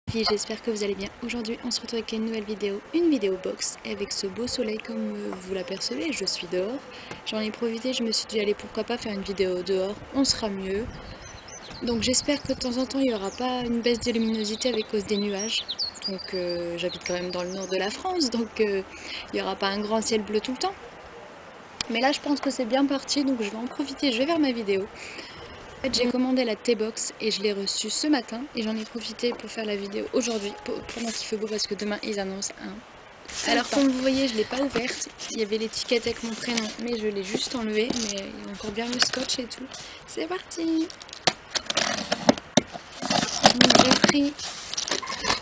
Puis j'espère que vous allez bien. Aujourd'hui on se retrouve avec une nouvelle vidéo, une vidéo box. Et avec ce beau soleil comme vous l'apercevez, je suis dehors. J'en ai profité, je me suis dit allez pourquoi pas faire une vidéo dehors, on sera mieux. Donc j'espère que de temps en temps il n'y aura pas une baisse de luminosité avec cause des nuages. Donc j'habite quand même dans le nord de la France, donc il n'y aura pas un grand ciel bleu tout le temps. Mais là je pense que c'est bien parti, donc je vais en profiter, je vais vers ma vidéo. En fait, j'ai commandé la T-Box et je l'ai reçue ce matin et j'en ai profité pour faire la vidéo aujourd'hui pendant qu'il fait beau parce que demain ils annoncent un. Alors comme vous voyez je ne l'ai pas ouverte, il y avait l'étiquette avec mon prénom mais je l'ai juste enlevée, mais il y a encore bien le scotch et tout. C'est parti. Donc j'ai pris,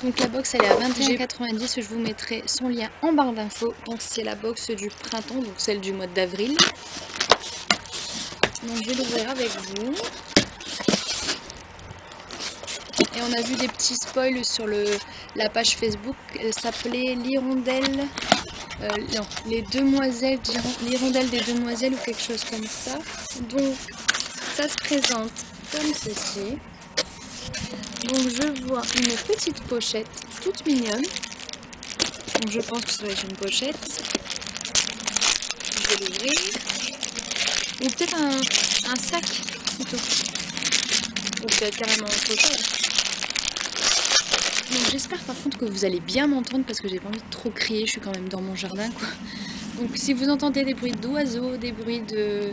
donc la box elle est à 21,90 €, je vous mettrai son lien en barre d'infos. Donc c'est la box du printemps, donc celle du mois d'avril. Donc je vais l'ouvrir avec vous. Et on a vu des petits spoils sur la page Facebook, elle s'appelait l'hirondelle, non, l'hirondelle des demoiselles ou quelque chose comme ça. Donc ça se présente comme ceci. Donc je vois une petite pochette toute mignonne. Donc je pense que ça va être une pochette. Je vais l'ouvrir. Ou peut-être un sac plutôt. Ou peut-être carrément autre chose. Donc j'espère par contre que vous allez bien m'entendre parce que j'ai pas envie de trop crier, je suis quand même dans mon jardin quoi. Donc si vous entendez des bruits d'oiseaux, des bruits de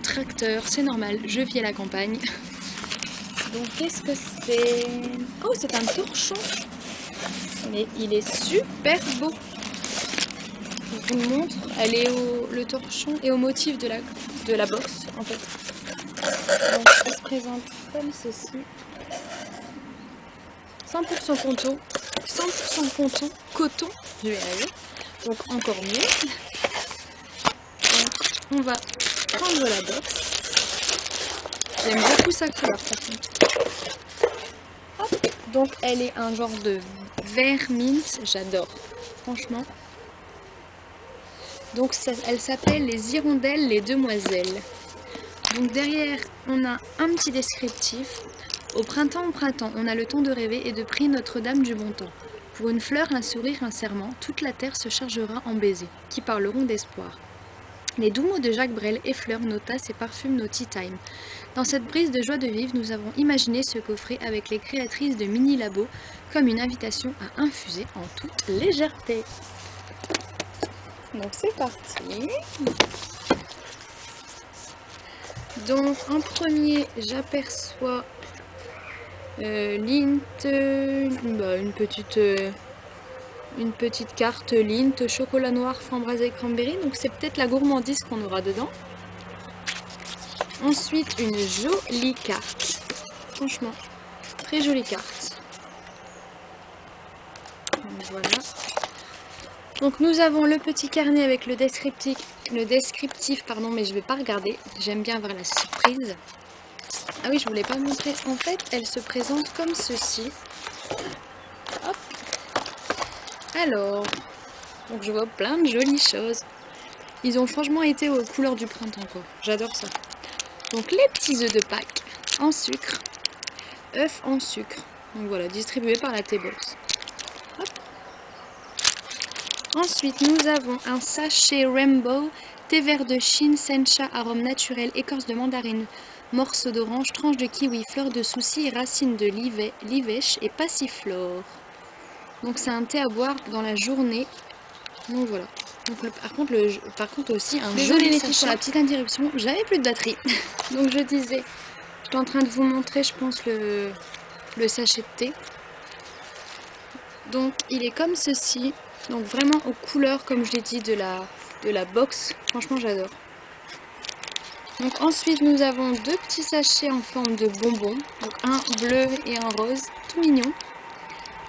tracteurs, c'est normal, je vis à la campagne. Donc qu'est-ce que c'est? Oh, c'est un torchon. Mais il est super beau. Je vous le montre, le torchon est au motif de la box en fait. Donc ça se présente comme ceci. 100% coton, 100% coton, je vais y arriver, donc encore mieux. Donc on va prendre la box. J'aime beaucoup sa couleur par contre. Hop. Donc elle est un genre de vert mint, j'adore, franchement. Donc elle s'appelle les hirondelles, les demoiselles. Donc derrière on a un petit descriptif. Au printemps, on a le temps de rêver et de prier Notre-Dame du bon temps. Pour une fleur, un sourire, un serment, toute la terre se chargera en baisers, qui parleront d'espoir. Les doux mots de Jacques Brel effleurent nos tasses et parfument nos tea time. Dans cette brise de joie de vivre, nous avons imaginé ce coffret avec les créatrices de Mini Labo comme une invitation à infuser en toute légèreté. Donc c'est parti. Donc en premier, j'aperçois Lindt, une petite carte Lindt, chocolat noir, framboise et cranberry, donc c'est peut-être la gourmandise qu'on aura dedans. Ensuite une jolie carte, franchement très jolie carte. Donc, voilà. Donc nous avons le petit carnet avec le descriptif pardon, mais je vais pas regarder, j'aime bien avoir la surprise. Ah oui, je voulais pas montrer. En fait, elle se présente comme ceci. Hop. Alors, donc je vois plein de jolies choses. Ils ont franchement été aux couleurs du printemps quoi. J'adore ça. Donc les petits œufs de Pâques en sucre. œufs en sucre. Donc voilà, distribués par la T-Box. Ensuite, nous avons un sachet Rainbow, thé vert de Chine, sencha, arôme naturel, écorce de mandarine, morceaux d'orange, tranches de kiwi, fleurs de souci, racines de livèche et passiflore. Donc c'est un thé à boire dans la journée. Donc voilà. Donc par contre aussi un joli sachet. Pour la petite interruption, j'avais plus de batterie. Donc je disais, j'étais en train de vous montrer, je pense, le sachet de thé. Donc il est comme ceci. Donc vraiment aux couleurs, comme je l'ai dit, de la box. Franchement, j'adore. Donc ensuite, nous avons deux petits sachets en forme de bonbons. Donc un bleu et un rose, tout mignon.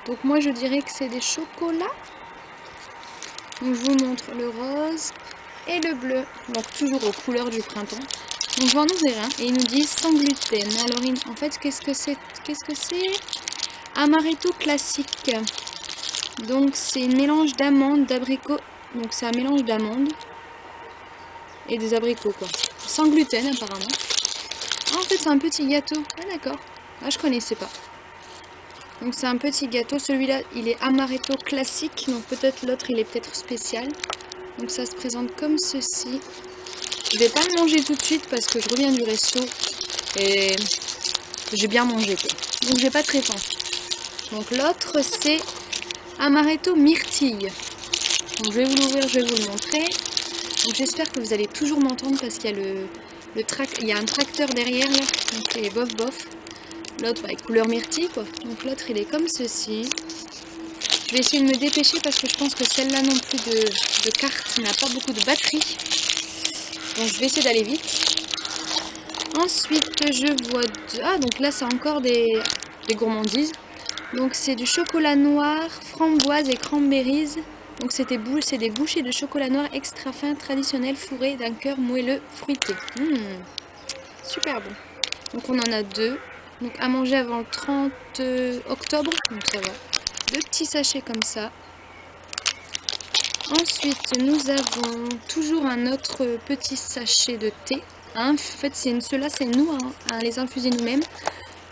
Donc moi, je dirais que c'est des chocolats. Donc je vous montre le rose et le bleu. Donc toujours aux couleurs du printemps. Donc je vais en ouvrir un et ils nous disent sans gluten. Alors en fait, qu'est-ce que c'est? Amaretto classique. Donc c'est un mélange d'amandes, d'abricots. Donc c'est un mélange d'amandes et des abricots quoi. Sans gluten apparemment. Ah, en fait c'est un petit gâteau. Ah d'accord. Ah je connaissais pas. Donc c'est un petit gâteau, celui-là il est amaretto classique, donc peut-être l'autre il est peut-être spécial. Donc ça se présente comme ceci. Je vais pas le manger tout de suite parce que je reviens du resto et j'ai bien mangé quoi. Donc j'ai pas très faim. Donc l'autre c'est amaretto myrtille. Donc je vais vous l'ouvrir, je vais vous le montrer. Donc j'espère que vous allez toujours m'entendre parce qu'il y a il y a un tracteur derrière là, donc c'est bof bof. L'autre avec couleur myrtille quoi. Donc l'autre il est comme ceci. Je vais essayer de me dépêcher parce que je pense que celle-là non plus de carte n'a pas beaucoup de batterie. Donc je vais essayer d'aller vite. Ensuite je vois... Ah donc là c'est encore des gourmandises. Donc c'est du chocolat noir, framboise et cranberries. Donc c'est des bouchées de chocolat noir extra fin traditionnel fourré d'un cœur moelleux fruité. Super bon. Donc on en a deux. Donc à manger avant le 30 octobre. Donc ça va. 2 petits sachets comme ça. Ensuite nous avons toujours un autre petit sachet de thé. En fait ceux-là c'est nous à les infuser nous-mêmes.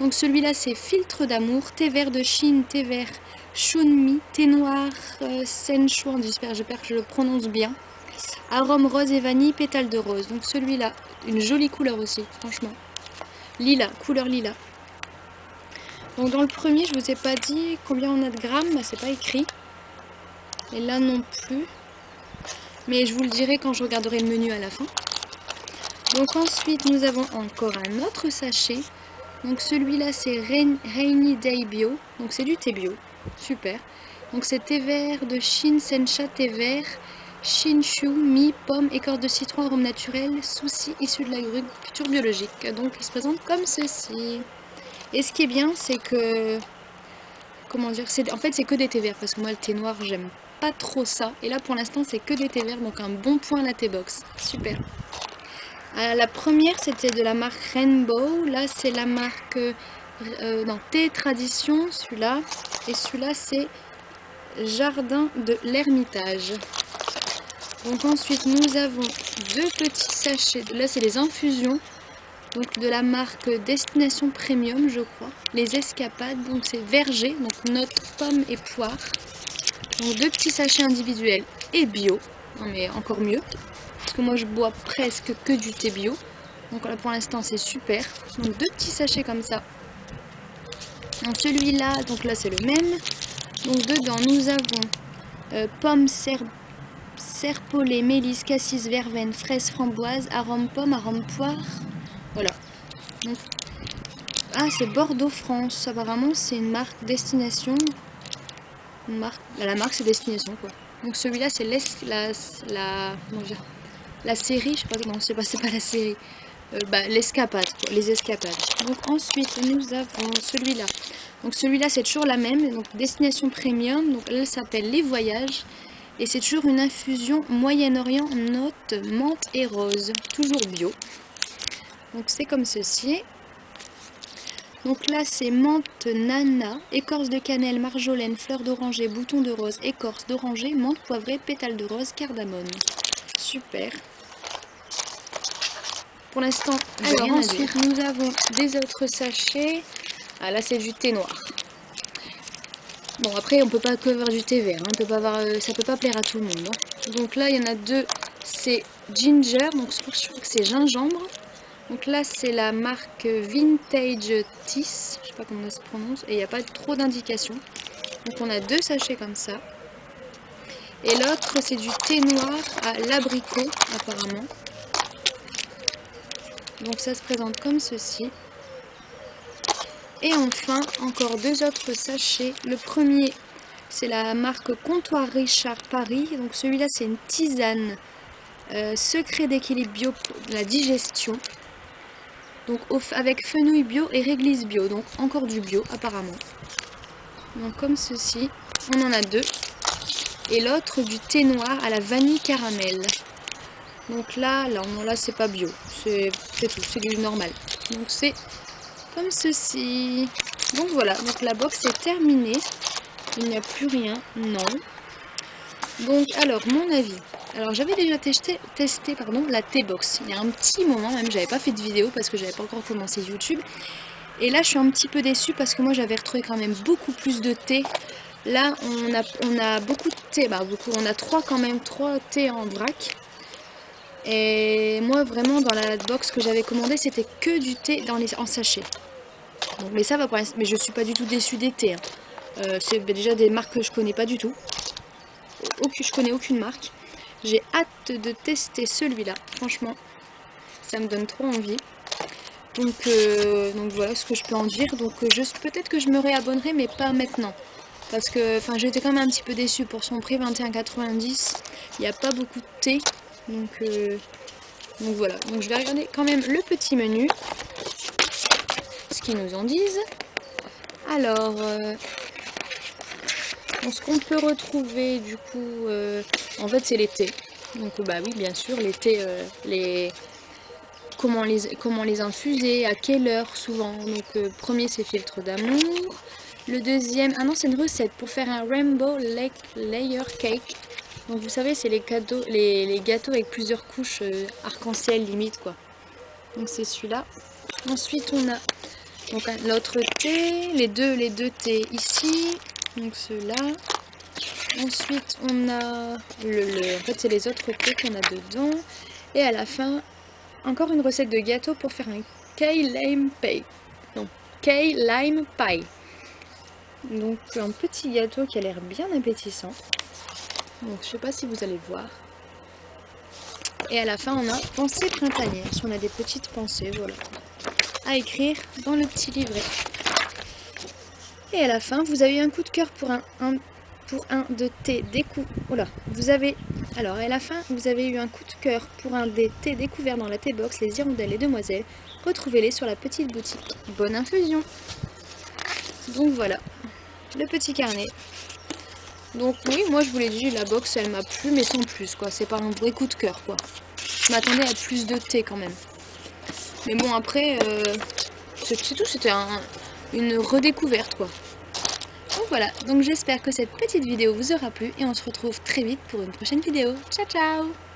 Donc celui-là c'est filtre d'amour, thé vert de Chine, thé vert Shunmi, thé noir Senchuan, j'espère que je le prononce bien. Arôme rose et vanille, pétale de rose. Donc celui-là, une jolie couleur aussi, franchement. Lilas, couleur lilas. Donc dans le premier, je vous ai pas dit combien on a de grammes, bah, c'est pas écrit. Et là non plus. Mais je vous le dirai quand je regarderai le menu à la fin. Donc ensuite, nous avons encore un autre sachet. Donc celui-là, c'est Rainy Day Bio. Donc c'est du thé bio. Super. Donc c'est thé vert de Chine, Sencha, thé vert, Shinshu, mi, pomme, écorce de citron, arôme naturel, souci issu de l'agriculture biologique. Donc il se présente comme ceci. Et ce qui est bien, c'est que... Comment dire, en fait c'est que des thés verts. Parce que moi le thé noir, j'aime pas trop ça. Et là pour l'instant c'est que des thés verts. Donc un bon point la thé box. Super. La première c'était de la marque Rainbow. Là c'est la marque... Thé Tradition, celui-là. Et celui-là c'est Jardin de l'Ermitage. Donc ensuite nous avons 2 petits sachets. Là c'est les infusions. Donc de la marque Destination Premium je crois. Les escapades. Donc c'est verger. Donc notes pommes et poire. Donc 2 petits sachets individuels et bio. Non mais encore mieux. Parce que moi je bois presque que du thé bio. Donc là pour l'instant c'est super. Donc 2 petits sachets comme ça. Donc celui-là, donc là c'est le même. Donc dedans nous avons pommes, serpolet, mélisse, cassis, verveine, fraise, framboise, arôme pomme, arôme poire. Voilà. Donc, c'est Bordeaux France. Apparemment c'est une marque Destination. La marque c'est Destination quoi. Donc celui-là c'est la série, je sais pas comment, c'est pas la série. L'escapade, les escapades. Donc ensuite nous avons celui-là. Donc celui-là c'est toujours la même, donc Destination Premium. Donc elle s'appelle Les Voyages et c'est toujours une infusion Moyen-Orient, notes, menthe et rose, toujours bio. Donc c'est comme ceci. Donc là c'est menthe nana, écorce de cannelle, marjolaine, fleur d'oranger, bouton de rose, écorce d'oranger, menthe poivrée, pétale de rose, cardamome. Super. Pour l'instant, alors ensuite nous avons des autres sachets. Ah là c'est du thé noir. Bon après on peut pas que avoir du thé vert, hein. Ça peut pas plaire à tout le monde. Hein. Donc là il y en a 2, c'est ginger, donc je crois que c'est gingembre. Donc là c'est la marque Vintage Tea, je sais pas comment ça se prononce, et il n'y a pas trop d'indications. Donc on a 2 sachets comme ça. Et l'autre c'est du thé noir à l'abricot apparemment. Donc ça se présente comme ceci. Et enfin, encore 2 autres sachets. Le premier, c'est la marque Comptoir Richard Paris. Donc celui-là, c'est une tisane secret d'équilibre bio pour la digestion. Donc avec fenouil bio et réglisse bio. Donc encore du bio apparemment. Donc comme ceci. On en a 2. Et l'autre du thé noir à la vanille caramel. Donc là c'est pas bio, c'est tout, c'est du normal. Donc c'est comme ceci. Donc voilà, donc la box est terminée. Il n'y a plus rien, non. Donc alors mon avis. Alors j'avais déjà testé la T-Box. Il y a un petit moment même, j'avais pas fait de vidéo parce que j'avais pas encore commencé YouTube. Et là je suis un petit peu déçue parce que moi j'avais retrouvé quand même beaucoup plus de thé. Là on a beaucoup de thé, bah beaucoup, on a trois thés en vrac. Et moi vraiment dans la box que j'avais commandée c'était que du thé en sachet. Donc, mais ça va pour l'instant, mais je suis pas du tout déçue des thés. Hein. C'est déjà des marques que je connais pas du tout. Je connais aucune marque. J'ai hâte de tester celui-là, franchement, ça me donne trop envie. Donc voilà ce que je peux en dire. Donc peut-être que je me réabonnerai, mais pas maintenant. Parce que j'étais quand même un petit peu déçue pour son prix, 21,90. Il n'y a pas beaucoup de thé. Donc voilà. Donc je vais regarder quand même le petit menu. Ce qu'ils nous en disent. Alors, ce qu'on peut retrouver du coup, en fait c'est les thés. Donc bah oui bien sûr les thés, comment les infuser, à quelle heure souvent. Donc premier c'est filtre d'amour. Le deuxième, ah non c'est une recette pour faire un rainbow layer cake. Donc vous savez c'est les gâteaux avec plusieurs couches arc-en-ciel limite quoi. Donc c'est celui-là. Ensuite on a donc l'autre thé, les deux thés ici. Donc ceux-là. Ensuite on a en fait c'est les autres thés qu'on a dedans. Et à la fin encore une recette de gâteau pour faire un key lime pie. Non, key lime pie. Donc un petit gâteau qui a l'air bien appétissant. Donc je sais pas si vous allez voir. Et à la fin on a pensée printanière. On a des petites pensées, voilà, à écrire dans le petit livret. Et à la fin vous avez un coup de cœur pour un de thé alors à la fin vous avez eu un coup de cœur pour un des thés découverts dans la thé box, les hirondelles et demoiselles. Retrouvez-les sur la petite boutique. Bonne infusion. Donc voilà, le petit carnet. Donc oui, moi je vous l'ai dit, la box elle m'a plu mais sans plus quoi, c'est pas un vrai coup de cœur quoi. Je m'attendais à plus de thé quand même. Mais bon après, c'est tout, c'était une redécouverte quoi. Donc voilà, donc j'espère que cette petite vidéo vous aura plu et on se retrouve très vite pour une prochaine vidéo. Ciao ciao!